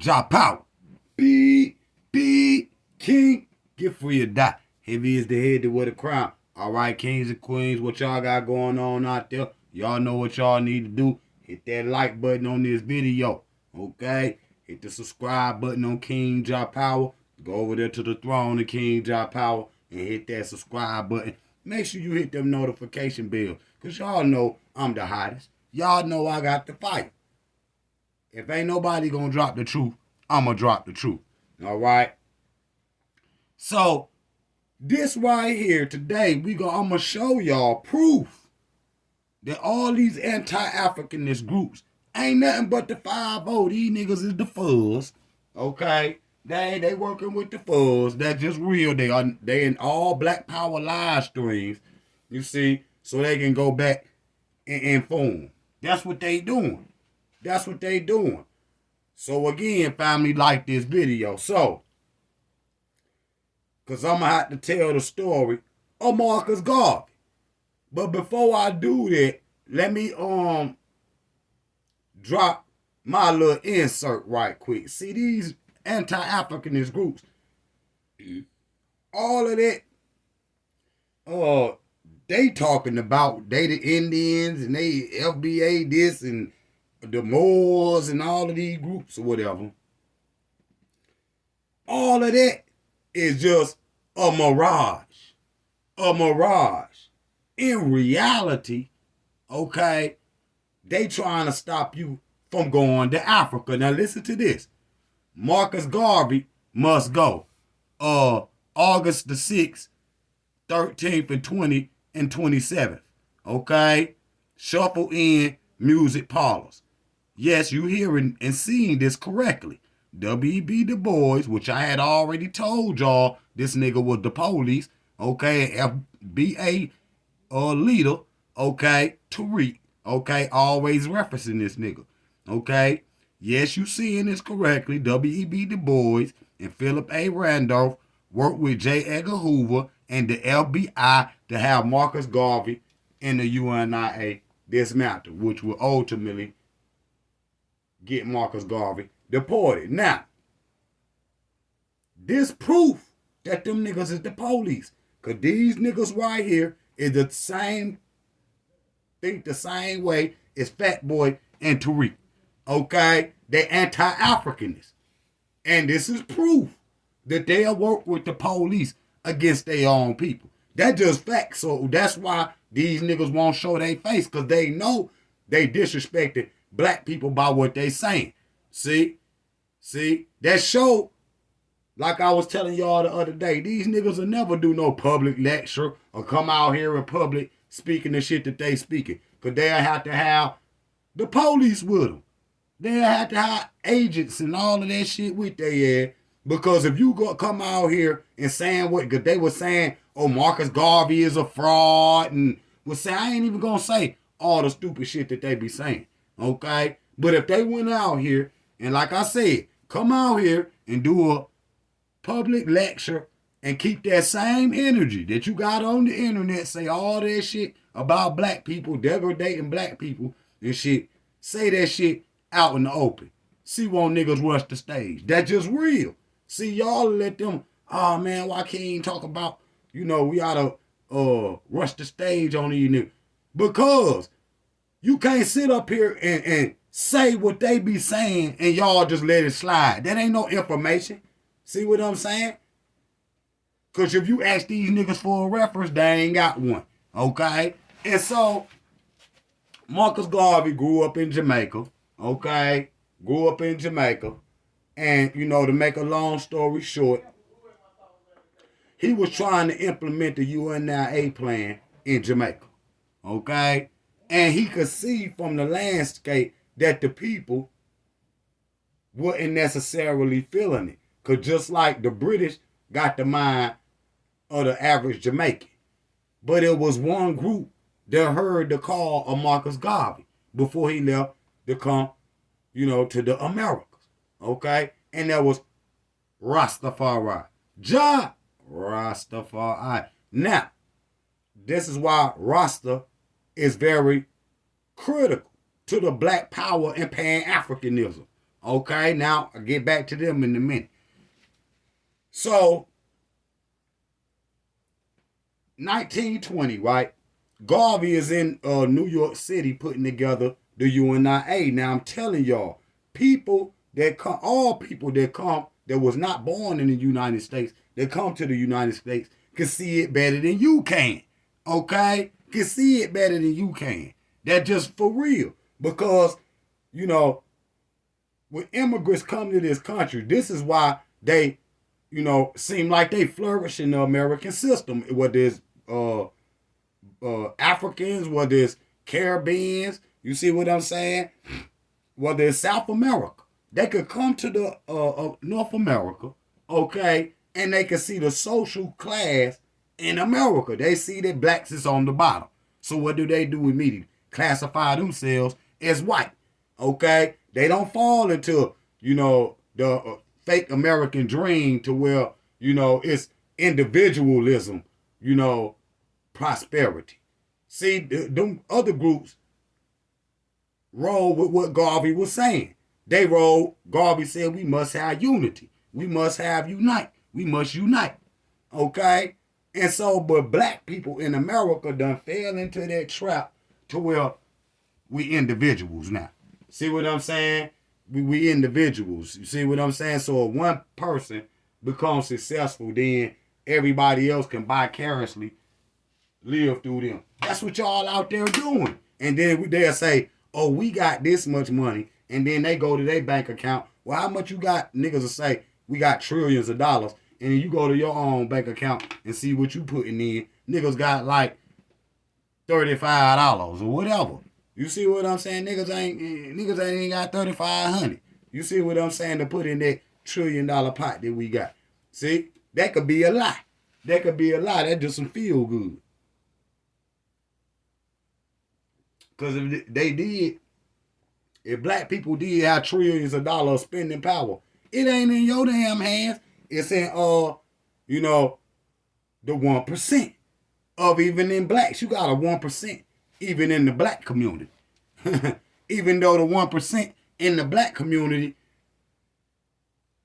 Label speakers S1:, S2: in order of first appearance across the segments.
S1: KINGJAHPOWER. Be king. Get free or die. Heavy is the head that wear the crown. Alright, kings and queens, what y'all got going on out there? Y'all know what y'all need to do. Hit that like button on this video. Okay? Hit the subscribe button on KINGJAHPOWER. Go over there to the throne of KINGJAHPOWER and hit that subscribe button. Make sure you hit them notification bells. Because y'all know I'm the hottest. Y'all know I got the fire. If ain't nobody gonna drop the truth, I'ma drop the truth. Alright? So, this right here today, I'm gonna show y'all proof that all these anti-Africanist groups ain't nothing but the 5-0. These niggas is the fuzz. Okay? They working with the fuzz. That's just real. They in all Black Power live streams. You see? So they can go back and inform. That's what they doing. That's what they doing. So again, family, like this video. So, because I'm going to have to tell the story of Marcus Garvey. But before I do that, let me drop my little insert right quick. See, these anti-Africanist groups, all of that, they talking about they the Indians and they FBA this and the Moors and all of these groups or whatever. All of that is just a mirage. A mirage. In reality, okay, they trying to stop you from going to Africa. Now listen to this. Marcus Garvey must go. August the 6th, 13th and 20th and 27th. Okay? Shuffle in music parlors. Yes, you hearing and seeing this correctly. W.E.B. Du Bois, which I had already told y'all, this nigga was the police, okay, FBA leader, okay, Tariq, okay, always referencing this nigga, okay. Yes, you seeing this correctly. W.E.B. Du Bois and Philip A. Randolph worked with J. Edgar Hoover and the FBI to have Marcus Garvey and the UNIA dismantled, which will ultimately get Marcus Garvey deported. Now, this proof that them niggas is the police. Because these niggas right here is the same, think the same way as Fat Boy and Tariq. Okay? They anti-Africanists. And this is proof that they'll work with the police against their own people. That's just fact. So that's why these niggas won't show their face. Because they know they disrespected black people by what they saying. See? That show, like I was telling y'all the other day, these niggas will never do no public lecture or come out here in public speaking the shit that they speaking. Because they'll have to have the police with them. They'll have to have agents and all of that shit with their ass. Because if you go come out here and saying what, because they were saying, oh, Marcus Garvey is a fraud, and was saying, I ain't even going to say all the stupid shit that they be saying. Okay? But if they went out here, and like I said, come out here and do a public lecture and keep that same energy that you got on the internet, say all that shit about black people, degrading black people and shit, say that shit out in the open. See, won't niggas rush the stage. That's just real. See, y'all let them, oh man, why can't you talk about, we ought to rush the stage on these niggas? Because you can't sit up here and say what they be saying and y'all just let it slide. That ain't no information. See what I'm saying? Because if you ask these niggas for a reference, they ain't got one. Okay? And so, Marcus Garvey grew up in Jamaica. Okay? Grew up in Jamaica. And, to make a long story short, he was trying to implement the UNIA plan in Jamaica. Okay? And he could see from the landscape that the people wasn't necessarily feeling it. Because just like the British got the mind of the average Jamaican. But it was one group that heard the call of Marcus Garvey before he left to come, to the Americas. Okay? And that was Rastafari. Rastafari. Now, this is why Rasta is very critical to the Black Power and Pan-Africanism. Okay, now I'll get back to them in a minute. So, 1920, right? Garvey is in New York City putting together the UNIA. Now I'm telling y'all, all people that come that was not born in the United States, that come to the United States, can see it better than you can. Okay? Can see it better than you can. That's just for real. Because, you know, when immigrants come to this country, this is why they, seem like they flourish in the American system. Whether it's Africans, whether it's Caribbeans, you see what I'm saying? Whether it's South America, they could come to the North America, okay, and they can see the social class in America. They see that blacks is on the bottom. So what do immediately? Classify themselves as white, okay? They don't fall into, the fake American dream to where, it's individualism, prosperity. See, them other groups roll with what Garvey was saying. Garvey said we must have unity. We must unite. We must unite. Okay? And so, but black people in America done fell into that trap to where we individuals now. See what I'm saying? We individuals. You see what I'm saying? So if one person becomes successful, then everybody else can vicariously live through them. That's what y'all out there doing. And then they'll say, oh, we got this much money. And then they go to their bank account. Well, how much you got? Niggas will say, we got trillions of dollars. And then you go to your own bank account and see what you putting in. Niggas got like $35 or whatever. You see what I'm saying? Niggas ain't got 3,500. You see what I'm saying? To put in that $1 trillion pot that we got. See? That could be a lie. That could be a lie. That just some feel good. Because if black people did have trillions of dollars spending power, it ain't in your damn hands. It's in, the 1% of even in blacks. You got a 1% even in the black community. Even though the 1% in the black community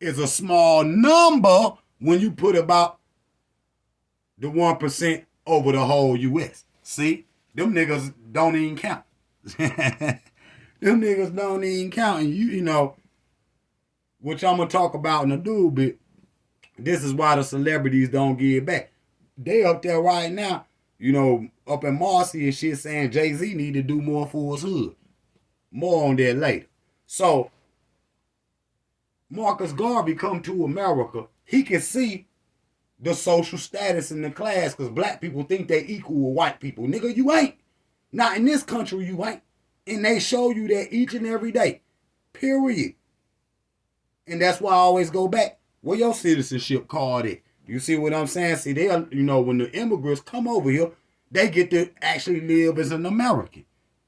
S1: is a small number when you put about the 1% over the whole U.S. See? Them niggas don't even count. Them niggas don't even count. And you know, which I'm going to talk about in a little bit, this is why the celebrities don't give back. They up there right now, up in Marcy and shit saying Jay-Z need to do more for his hood. More on that later. So, Marcus Garvey come to America, he can see the social status in the class because black people think they equal with white people. Nigga, you ain't. Not in this country, you ain't. And they show you that each and every day. Period. And that's why I always go back. Where your citizenship card at? You see what I'm saying? See, they, when the immigrants come over here, they get to actually live as an American.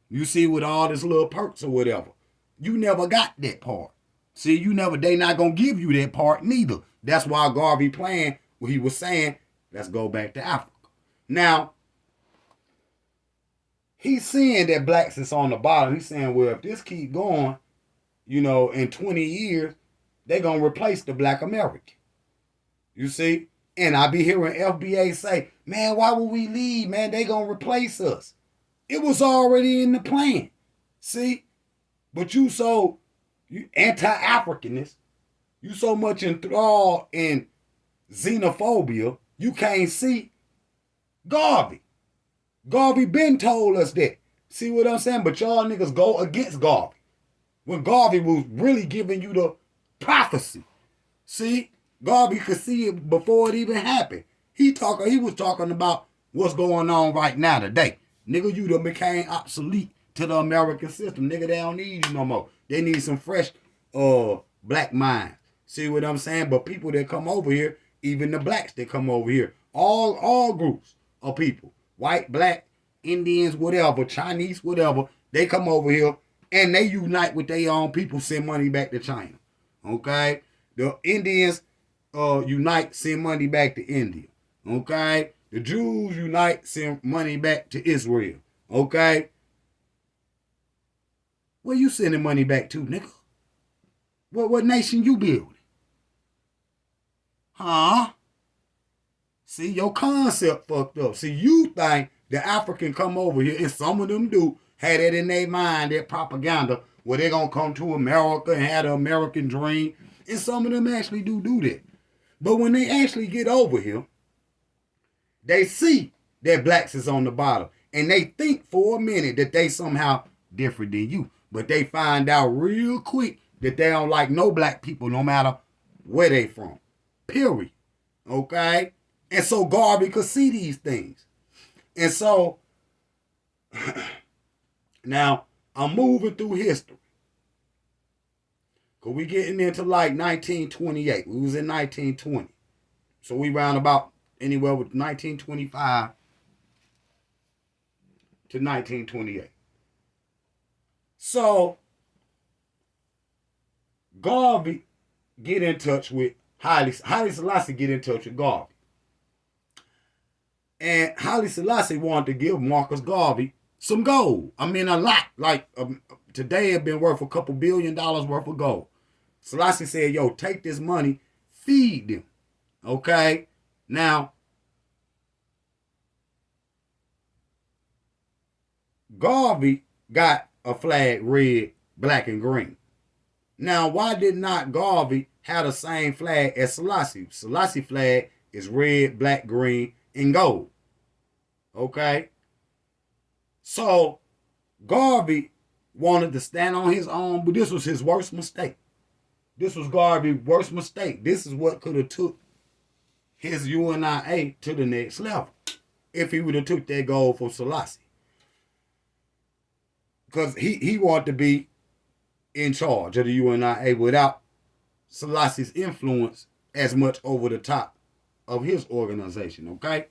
S1: You see, with all this little perks or whatever. You never got that part. See, they not going to give you that part neither. That's why Garvey playing what he was saying, let's go back to Africa. Now, he's saying that blacks is on the bottom. He's saying, well, if this keep going, in 20 years, they're going to replace the black American. You see? And I be hearing FBA say, man, why would we leave, man? They going to replace us. It was already in the plan. See? But you anti-Africanist, you so much enthralled in xenophobia, you can't see Garvey. Garvey been told us that. See what I'm saying? But y'all niggas go against Garvey. When Garvey was really giving you the prophecy. See? Garvey could see it before it even happened. He was talking about what's going on right now today. Nigga, you done became obsolete to the American system. Nigga, they don't need you no more. They need some fresh black minds. See what I'm saying? But people that come over here, even the blacks that come over here, all groups of people, white, black, Indians, whatever, Chinese, whatever, they come over here and they unite with their own people, send money back to China. Okay? The Indians unite, send money back to India. Okay? The Jews unite, send money back to Israel. Okay? Where you sending money back to, nigga? What nation you building? Huh? See, your concept fucked up. See, you think the African come over here, and some of them do, had that in their mind, that propaganda, where they're going to come to America and have the American dream. And some of them actually do that. But when they actually get over here, they see that blacks is on the bottom. And they think for a minute that they somehow different than you. But they find out real quick that they don't like no black people no matter where they from. Period. Okay? And so Garvey could see these things. And so, now, I'm moving through history. Because we getting into like 1928. We was in 1920. So we round about anywhere with 1925 to 1928. So, Garvey get in touch with Haile Selassie get in touch with Garvey. And Haile Selassie wanted to give Marcus Garvey some gold. I mean, a lot. Like, today it been worth a couple $1 billion worth of gold. Selassie said, yo, take this money, feed them. Okay? Now, Garvey got a flag red, black, and green. Now, why did not Garvey have the same flag as Selassie? Selassie flag is red, black, green, and gold. Okay? So, Garvey wanted to stand on his own, but this was his worst mistake. This was Garvey's worst mistake. This is what could have took his UNIA to the next level if he would have took that gold from Selassie. Because he wanted to be in charge of the UNIA without Selassie's influence as much over the top of his organization, okay?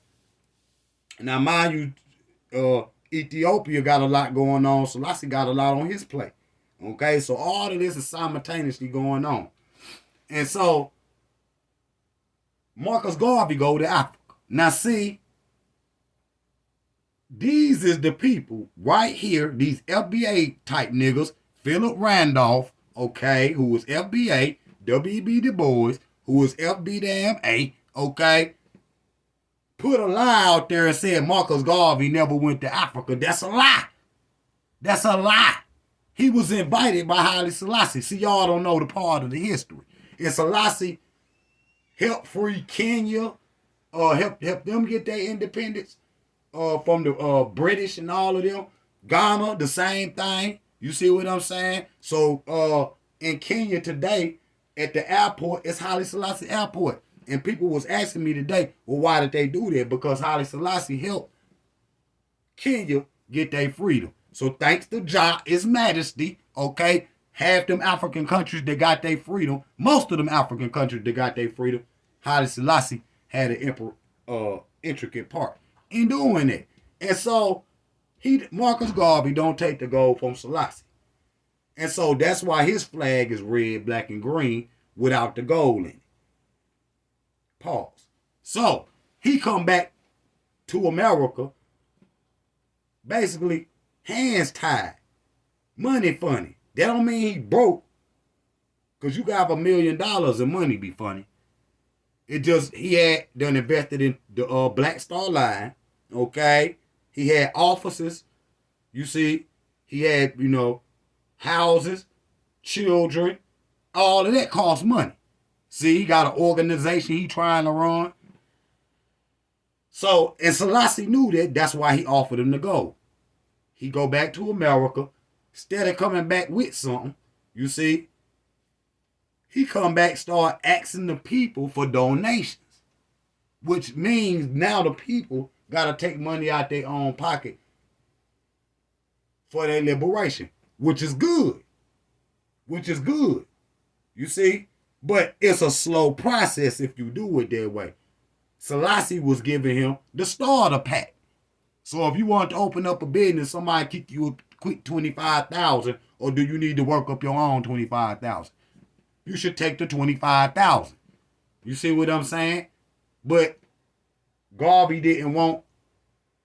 S1: Now, mind you, Ethiopia got a lot going on. Selassie got a lot on his plate, okay? So all of this is simultaneously going on. And so Marcus Garvey go to Africa. Now, see, these is the people right here, these FBA type niggas, Philip Randolph, okay, who was FBA, W.B. Du Bois, who was FB-A, okay, put a lie out there and said Marcus Garvey never went to Africa. That's a lie. That's a lie. He was invited by Haile Selassie. See, y'all don't know the part of the history. And Selassie helped free Kenya, help them get their independence from the British and all of them. Ghana, the same thing. You see what I'm saying? So in Kenya today, at the airport, it's Haile Selassie Airport. And people was asking me today, well, why did they do that? Because Haile Selassie helped Kenya get their freedom. So thanks to Jah, His Majesty, okay, half them African countries that got their freedom, most of them African countries that got their freedom, Haile Selassie had an intricate part in doing it. And so Marcus Garvey don't take the gold from Selassie. And so that's why his flag is red, black, and green without the gold in it. Pause. So he come back to America basically hands tied, money funny. That don't mean he broke, because you got $1 million and money be funny. It just, he had done invested in the Black Star Line, okay? He had offices, you see. He had, houses, children. All of that costs money. See, he got an organization he trying to run. So, and Selassie knew that. That's why he offered him the gold. He go back to America. Instead of coming back with something, you see, he come back, start asking the people for donations. Which means now the people got to take money out their own pocket for their liberation. Which is good. Which is good. You see? But it's a slow process if you do it that way. Selassie was giving him the starter pack. So if you want to open up a business, somebody kick you a quick $25,000, or do you need to work up your own $25,000? You should take the $25,000. You see what I'm saying? But Garvey didn't want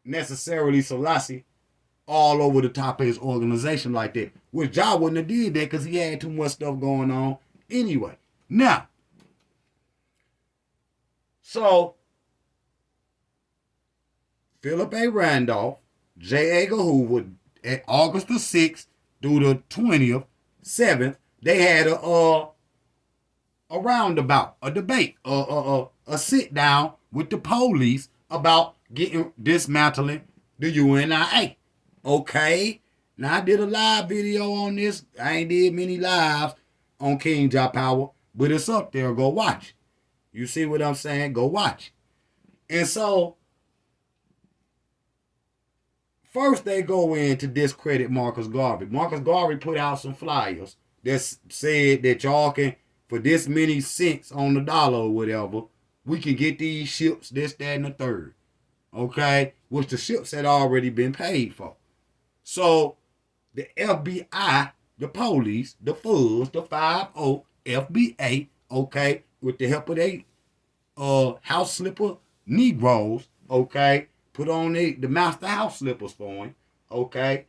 S1: necessarily Selassie all over the top of his organization like that. Which Jah wouldn't have did that because he had too much stuff going on Anyway, now, so Philip A. Randolph, J. Edgar Hoover, at August the 6th through the 20th, 7th, they had a roundabout, a debate, a sit down with the police about dismantling the UNIA. Okay, now I did a live video on this. I ain't did many lives on KINGJAHPOWER, but it's up there. Go watch. You see what I'm saying? Go watch. And so, first they go in to discredit Marcus Garvey. Marcus Garvey put out some flyers that said that y'all can, for this many cents on the dollar or whatever, we can get these ships, this, that, and the third. Okay? Which the ships had already been paid for. So, the FBI, the police, the fuzz, the 5-0, FBA, okay, with the help of they house slipper Negroes, okay, put on the master house slippers for him, okay,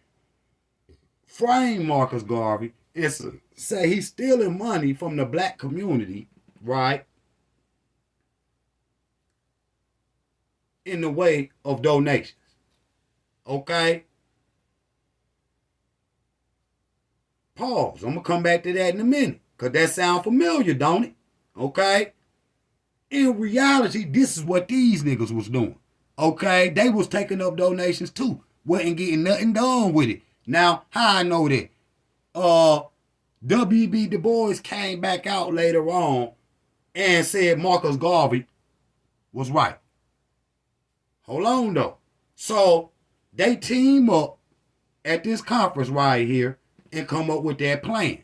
S1: frame Marcus Garvey and say he's stealing money from the black community, right, in the way of donations, okay? Pause. I'm going to come back to that in a minute, because that sounds familiar, don't it? Okay? In reality, this is what these niggas was doing. Okay? They was taking up donations too. Wasn't getting nothing done with it. Now, how I know that? W.B. Du Bois came back out later on and said Marcus Garvey was right. Hold on, though. So, they team up at this conference right here and come up with that plan.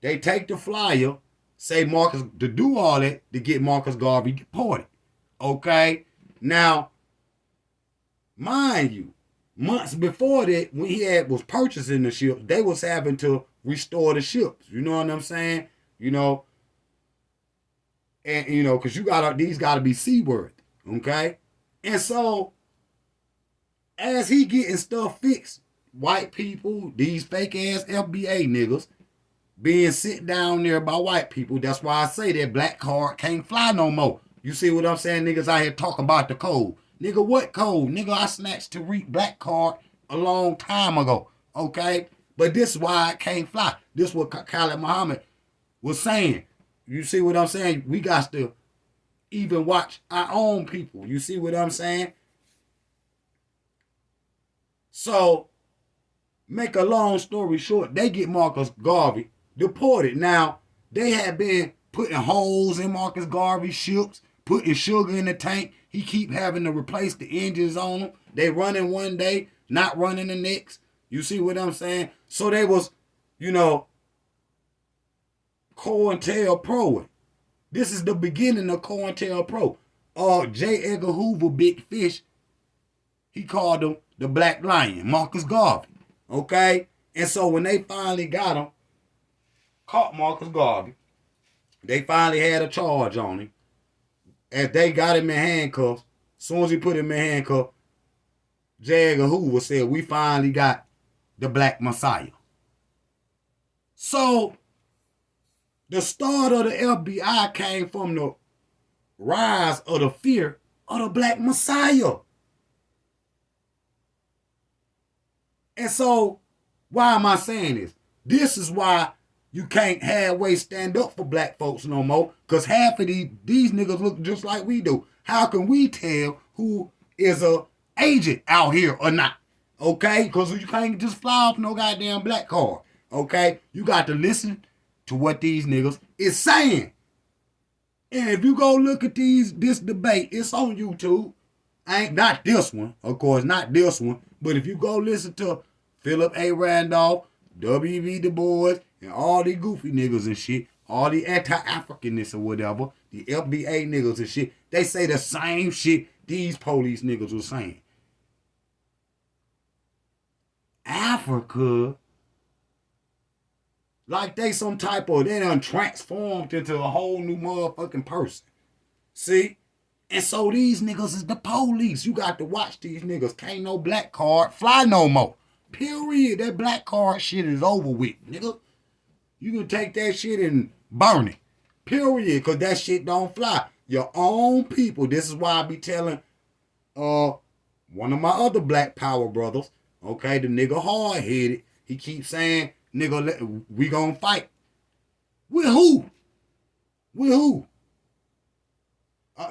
S1: They take the flyer, say Marcus, to do all that to get Marcus Garvey deported. Okay? Now, mind you, months before that, when he was purchasing the ships, they was having to restore the ships. You know what I'm saying? You know, and you know, because these gotta be seaworthy. Okay? And so, as he getting stuff fixed, white people, these fake ass FBA niggas, being sit down there by white people. That's why I say that black card can't fly no more. You see what I'm saying? Niggas out here talking about the code. Nigga, what code? Nigga, I snatched Tariq black card a long time ago. Okay? But this is why it can't fly. This is what Khalid Muhammad was saying. You see what I'm saying? We got to even watch our own people. You see what I'm saying? So, make a long story short, they get Marcus Garvey deported. Now, they had been putting holes in Marcus Garvey's ships, putting sugar in the tank. He keep having to replace the engines on them. They running one day, not running the next. You see what I'm saying? So they was, you know, COINTELPRO. This is the beginning of COINTELPRO. J. Edgar Hoover, Big Fish, he called him the Black Lion, Marcus Garvey. Okay? And so when they finally got him, caught Marcus Garvey, they finally had a charge on him. As they got him in handcuffs, as soon as he put him in handcuffs, J. Edgar Hoover said, we finally got the Black Messiah. So, the start of the FBI came from the rise of the fear of the Black Messiah. And so, why am I saying this? This is why you can't halfway stand up for black folks no more, because half of these niggas look just like we do. How can we tell who is a agent out here or not? Okay? Because you can't just fly off no goddamn black card. Okay? You got to listen to what these niggas is saying. And if you go look at this debate, it's on YouTube. Not this one, of course, not this one. But if you go listen to Philip A. Randolph, W.B. Du Bois, and all the goofy niggas and shit, all the anti-Africanness or whatever, the FBA niggas and shit, they say the same shit these police niggas were saying. Africa, like they some type of, they done transformed into a whole new motherfucking person. See? And so these niggas is the police. You got to watch these niggas. Can't no black card fly no more. Period. That black card shit is over with, nigga. You can take that shit and burn it. Period. Because that shit don't fly. Your own people. This is why I be telling one of my other black power brothers, okay, the nigga hard-headed, he keeps saying, nigga, we gonna fight. With who? With who?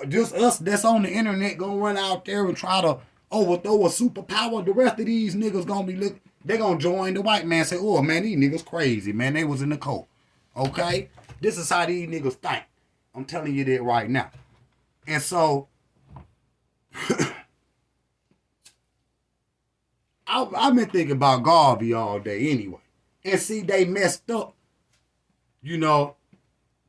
S1: Just us that's on the internet gonna run out there and try to overthrow a superpower. The rest of these niggas gonna be looking, they gonna join the white man, say, oh man, these niggas crazy, man. They was in the cult. Okay? This is how these niggas think. I'm telling you that right now. And so I've been thinking about Garvey all day anyway. And see, they messed up, you know,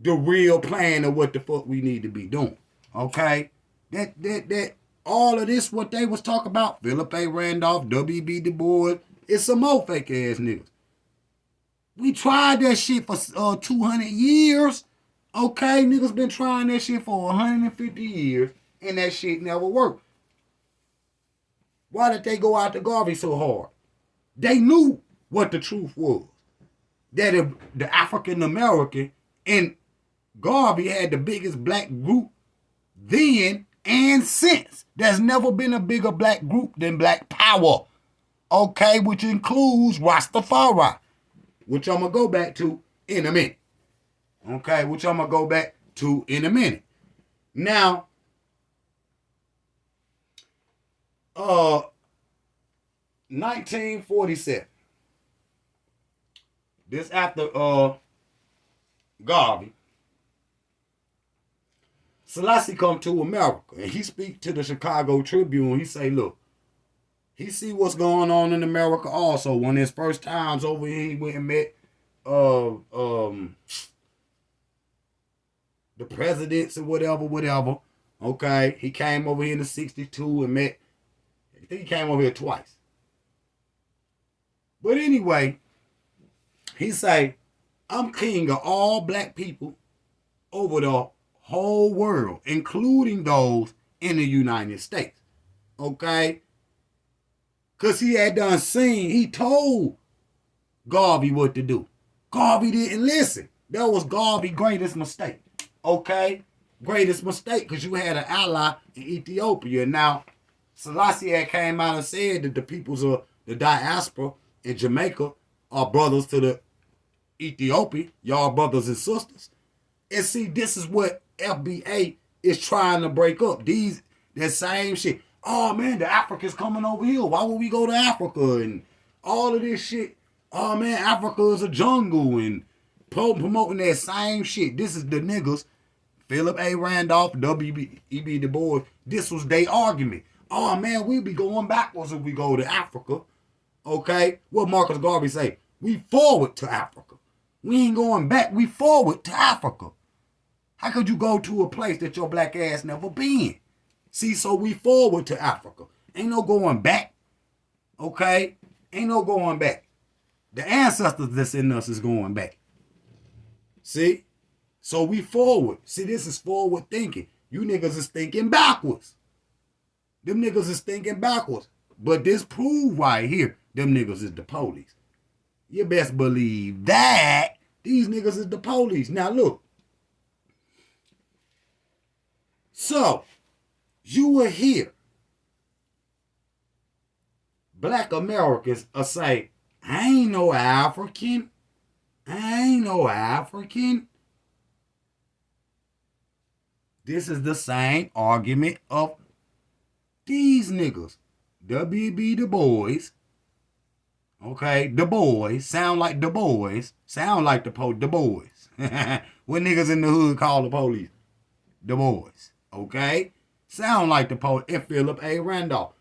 S1: the real plan of what the fuck we need to be doing. Okay? That all of this, what they was talking about, Philip A. Randolph, W.B. Du Bois, it's some more fake ass niggas. We tried that shit for 200 years. Okay? Niggas been trying that shit for 150 years, and that shit never worked. Why did they go out to Garvey so hard? They knew what the truth was. That if the African American and Garvey had the biggest black group then and since. There's never been a bigger black group than Black Power. Okay, which includes Rastafari, which I'm going to go back to in a minute. Okay, which I'm going to go back to in a minute. Now, 1947. This after Garvey. Selassie come to America and he speak to the Chicago Tribune. He say, look, he see what's going on in America also. One of his first times over here, he went and met the presidents or whatever. Okay, he came over here in the 62 and met, I think he came over here twice. But anyway, he say, I'm king of all black people over the whole world, including those in the United States. Okay? Because he had done seen, he told Garvey what to do. Garvey didn't listen. That was Garvey's greatest mistake. Okay? Greatest mistake, because you had an ally in Ethiopia. Now, Selassie had came out and said that the peoples of the diaspora in Jamaica are brothers to the Ethiopia. Y'all brothers and sisters. And see, this is what FBA is trying to break up. That same shit. Oh man, the Africans coming over here. Why would we go to Africa? And all of this shit. Oh man, Africa is a jungle. And promoting that same shit. This is the niggas, Philip A. Randolph, W.B. Du Bois. This was their argument. Oh man, we be going backwards if we go to Africa. Okay? What Marcus Garvey say? We forward to Africa. We ain't going back. We forward to Africa. How could you go to a place that your black ass never been? See, so we forward to Africa. Ain't no going back. Okay? Ain't no going back. The ancestors that's in us is going back. See? So we forward. See, this is forward thinking. You niggas is thinking backwards. Them niggas is thinking backwards. But this prove right here, them niggas is the police. You best believe that these niggas is the police. Now look. So, you will hear black Americans say, I ain't no African. I ain't no African. This is the same argument of these niggas. W.B. Du Bois. Okay, the boys. Sound like the boys. Sound like the boys. What niggas in the hood call the police? The boys. Okay? Sound like the police. And Philip A. Randolph.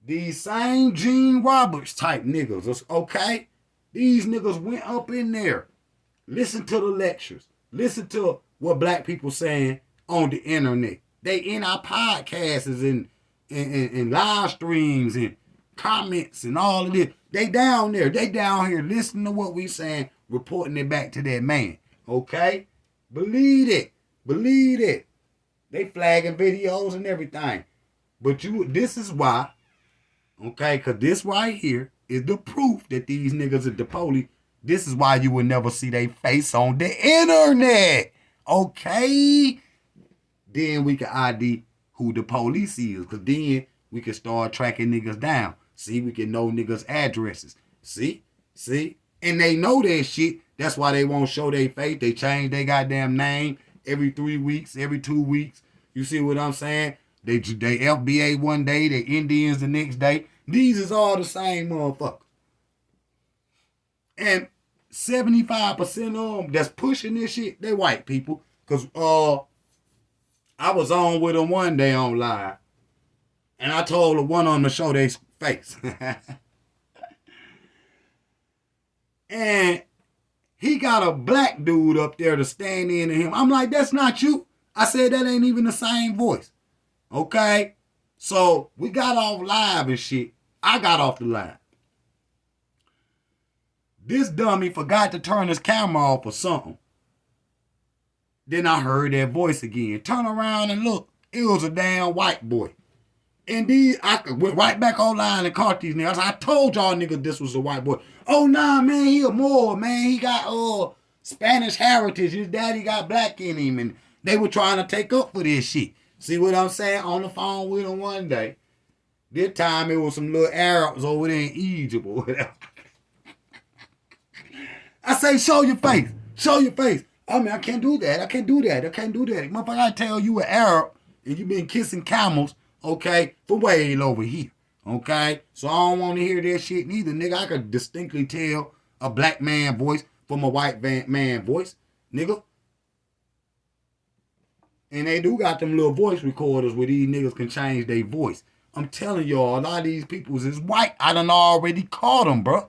S1: These same Gene Roberts type niggas. Okay? These niggas went up in there. Listen to the lectures. Listen to what black people saying on the internet. They in our podcasts and live streams and comments and all of this. They down there. They down here listening to what we saying, reporting it back to that man. Okay? Believe it. Believe it. They flagging videos and everything. But this is why, okay, because this right here is the proof that these niggas are the police. This is why you will never see their face on the internet. Okay? Then we can ID who the police is. Because then we can start tracking niggas down. See, we can know niggas' addresses. See? And they know that shit. That's why they won't show their face. They change their goddamn name every 3 weeks, every 2 weeks. You see what I'm saying? They FBA one day, they Indians the next day. These is all the same motherfuckers. And 75% of them that's pushing this shit, they white people. Because I was on with them one day on live. And I told the one on to show their face. And he got a black dude up there to stand in to him. I'm like, that's not you. I said, that ain't even the same voice. Okay? So we got off live and shit. I got off the live. This dummy forgot to turn his camera off or something. Then I heard that voice again. Turn around and look. It was a damn white boy. And I went right back online and caught these niggas. I told y'all niggas this was a white boy. Oh, nah, man, he a Moor, man. He got Spanish heritage. His daddy got black in him. And they were trying to take up for this shit. See what I'm saying? On the phone with him one day. This time it was some little Arabs over there in Egypt or whatever. I say, show your face. Show your face. I mean, I can't do that. Motherfucker, I tell you an Arab and you been kissing camels, okay, for way over here, okay? So I don't want to hear that shit neither, nigga. I could distinctly tell a black man voice from a white man voice, nigga. And they do got them little voice recorders where these niggas can change their voice. I'm telling y'all, a lot of these people is white. I done already caught them, bro.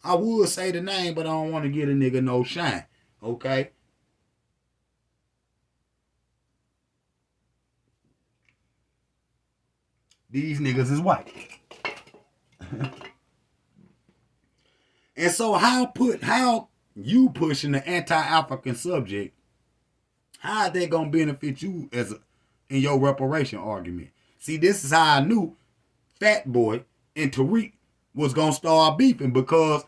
S1: I would say the name, but I don't want to get a nigga no shine. Okay? These niggas is white. And so how you pushing the anti-African subject, how are they gonna benefit you in your reparation argument? See, this is how I knew Fat Boy and Tariq was gonna start beefing, because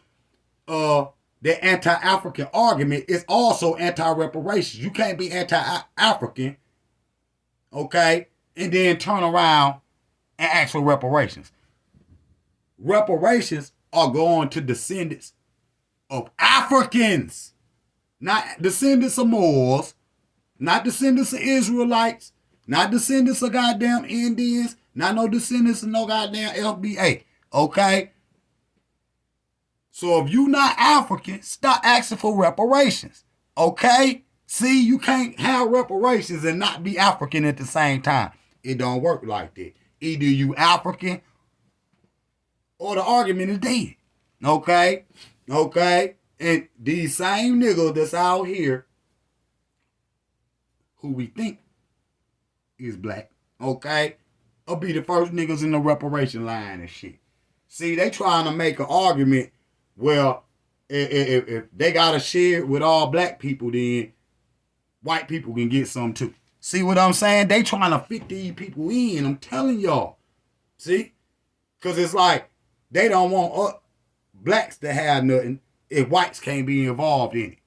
S1: the anti-African argument is also anti-reparations. You can't be anti-African, okay, and then turn around and ask for reparations. Reparations are going to descendants of Africans, not descendants of Moors, not descendants of Israelites, not descendants of goddamn Indians, not no descendants of no goddamn FBA, okay? So if you not African, stop asking for reparations, okay? See, you can't have reparations and not be African at the same time. It don't work like that. Either you African or the argument is dead, okay? Okay? And these same niggas that's out here who we think is black, okay, will be the first niggas in the reparation line and shit. See, they trying to make an argument, well, if they got to share it with all black people, then white people can get some too. See what I'm saying? They trying to fit these people in. I'm telling y'all. See? Because it's like they don't want blacks to have nothing if whites can't be involved in it.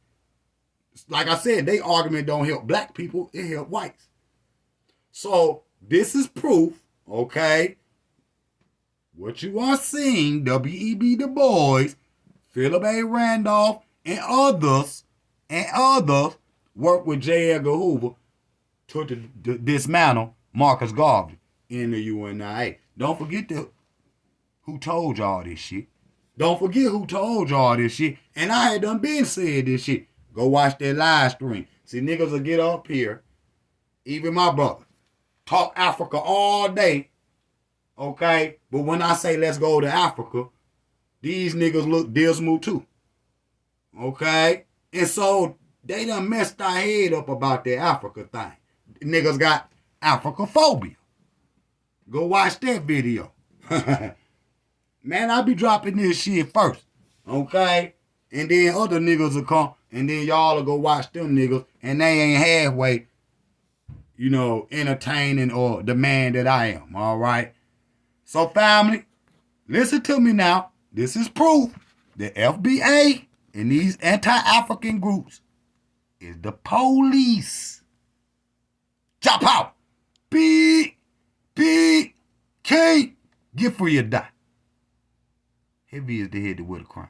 S1: Like I said, they argument don't help black people. It help whites. So this is proof, okay? What you are seeing, W.E.B. Du Bois, Philip A. Randolph, and others work with J. Edgar Hoover to dismantle Marcus Garvey in the UNIA. Don't forget who told y'all this shit. Don't forget who told y'all this shit. And I had done been said this shit. Go watch that live stream. See, niggas will get up here, even my brother, talk Africa all day, okay? But when I say let's go to Africa, these niggas look dismal too, okay? And so they done messed our head up about that Africa thing. Niggas got Africaphobia. Go watch that video. Man, I be dropping this shit first, okay? And then other niggas will come, and then y'all will go watch them niggas, and they ain't halfway, entertaining or the man that I am, all right? So family, listen to me now. This is proof. The FBA and these anti-African groups is the police. Chop out. Big, king. Get free or die. Heavy is the head to wear the crown.